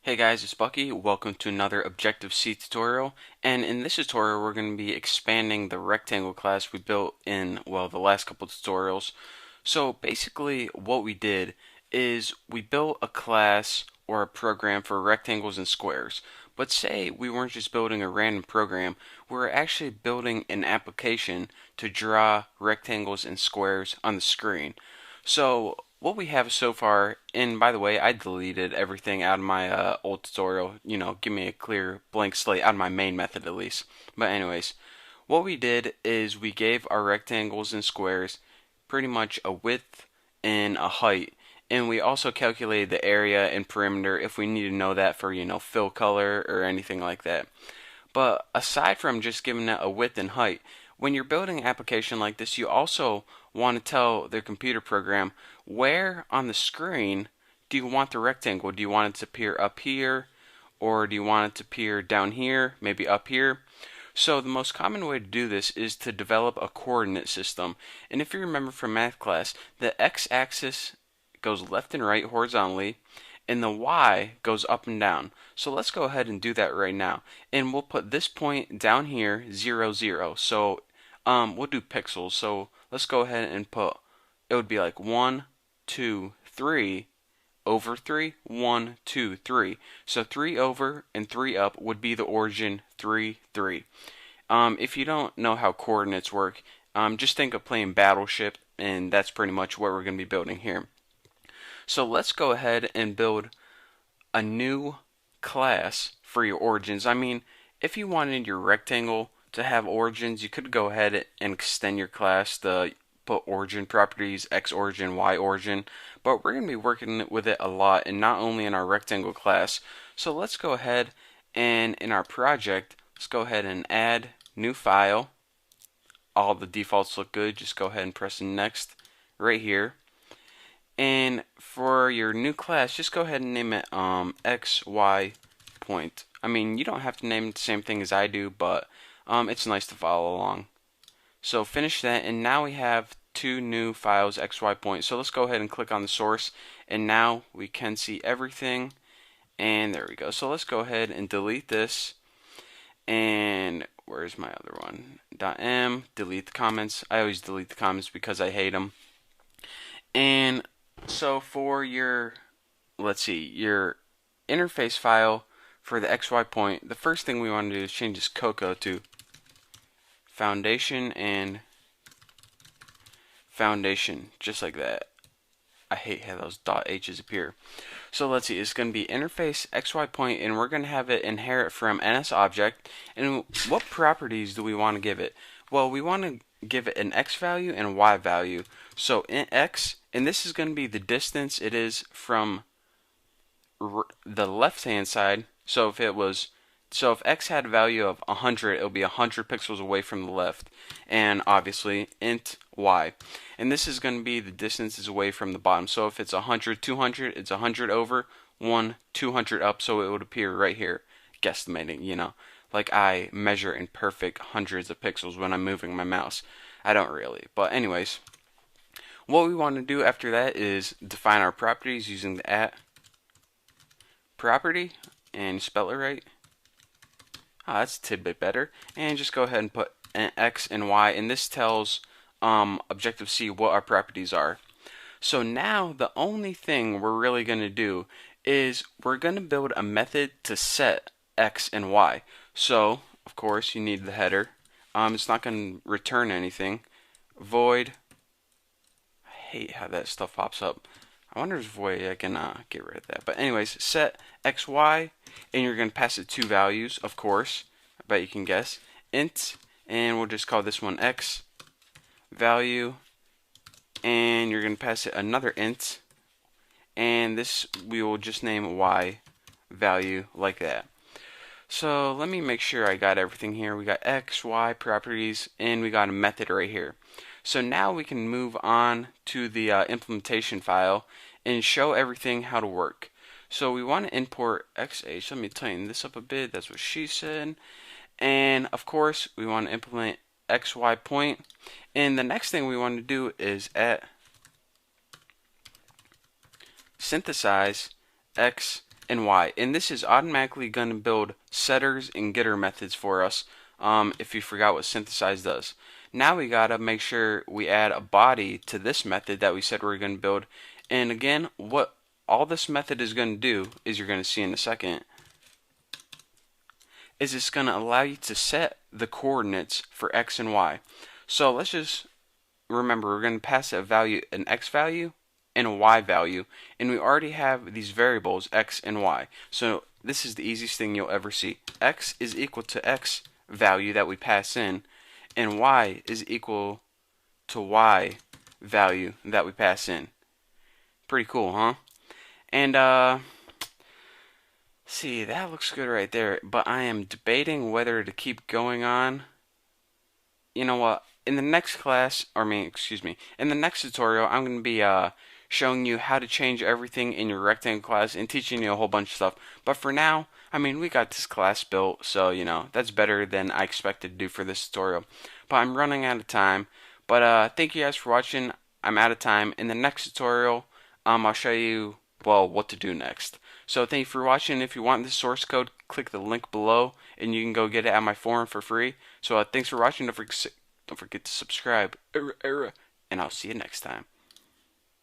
Hey guys, it's Bucky. Welcome to another Objective-C tutorial. And in this tutorial, we're going to be expanding the rectangle class we built in, well, the last couple tutorials. So basically, what we did is we built a class or a program for rectangles and squares. But say we weren't just building a random program, we were actually building an application to draw rectangles and squares on the screen. So what we have so far, and by the way, I deleted everything out of my old tutorial, give me a clear blank slate out of my main method at least. But anyways, what we did is we gave our rectangles and squares pretty much a width and a height. And we also calculated the area and perimeter if we need to know that for, fill color or anything like that. But aside from just giving it a width and height, when you're building an application like this, you also want to tell the computer program where on the screen do you want the rectangle? Do you want it to appear up here, or do you want it to appear down here, maybe up here? So the most common way to do this is to develop a coordinate system. And if you remember from math class, the x-axis goes left and right horizontally, and the y goes up and down. So let's go ahead and do that right now. And we'll put this point down here, 0, 0. So we'll do pixels. So let's go ahead and put, it would be like 1, 2, 3 over 3, 1, 2, 3. So 3 over and 3 up would be the origin 3, 3. If you don't know how coordinates work, just think of playing Battleship, and that's pretty much what we're going to be building here. So let's go ahead and build a new class for your origins. I mean, if you wanted your rectangle to have origins, you could go ahead and extend your class to put origin properties, x origin, y origin, but we're going to be working with it a lot, and not only in our rectangle class. So let's go ahead and in our project, let's go ahead and add new file. All the defaults look good. Just go ahead and press next right here. And for your new class, just go ahead and name it XY point. I mean, you don't have to name it the same thing as I do, but it's nice to follow along. So finish that, and now we have two new files, XY point. So let's go ahead and click on the source, and now we can see everything. And there we go. So let's go ahead and delete this. And where's my other one? .m, delete the comments. I always delete the comments because I hate them. And so for your, let's see, your interface file for the XY point, the first thing we want to do is change this Cocoa to foundation and foundation, just like that. I hate how those .h's appear. So let's see, it's going to be interface XY point, and we're going to have it inherit from NSObject. And what properties do we want to give it? Well, we want to give it an x value and a y value. So in x, and this is going to be the distance it is from the left hand side. So if x had a value of 100, it'll be 100 pixels away from the left. And obviously int y. And this is going to be the distances away from the bottom. So if it's 100, 200, it's 100 over, 1, 200 up, so it would appear right here. Guesstimating, like I measure in perfect hundreds of pixels when I'm moving my mouse. I don't really. But anyways, what we want to do after that is define our properties using the at property and spell it right. That's a tidbit better. And just go ahead and put an x and y, and this tells Objective-C what our properties are. So now the only thing we're really going to do is we're going to build a method to set x and y. So of course you need the header. It's not going to return anything. Void. I hate how that stuff pops up. I wonder if void I can get rid of that. But anyways, set x y, and you're going to pass it two values, of course. I bet you can guess. Int, and we'll just call this one x value, and you're going to pass it another int, and this we will just name y value, like that. So let me make sure I got everything here. We got x, y properties, and we got a method right here. So now we can move on to the implementation file and show everything how to work. So we want to import xh. Let me tighten this up a bit. That's what she said. And of course, we want to implement xy point. And the next thing we want to do is at synthesize x and y. And this is automatically going to build setters and getter methods for us if you forgot what synthesize does. Now we got to make sure we add a body to this method that we said we are going to build. And again, what all this method is going to do is you're going to see in a second is it's going to allow you to set the coordinates for x and y. So let's just remember we're going to pass a value, an x value and a y value, and we already have these variables x and y. So this is the easiest thing you'll ever see. X is equal to x value that we pass in, and y is equal to y value that we pass in. Pretty cool, huh? And see, that looks good right there, but I am debating whether to keep going on. You know what? In the next class, excuse me, in the next tutorial, I'm going to be showing you how to change everything in your rectangle class and teaching you a whole bunch of stuff. But for now, we got this class built, so, that's better than I expected to do for this tutorial. But I'm running out of time. But thank you guys for watching. I'm out of time. In the next tutorial, I'll show you, well, what to do next. So thank you for watching. If you want this source code, click the link below, and you can go get it at my forum for free. So thanks for watching. Don't forget to subscribe. And I'll see you next time.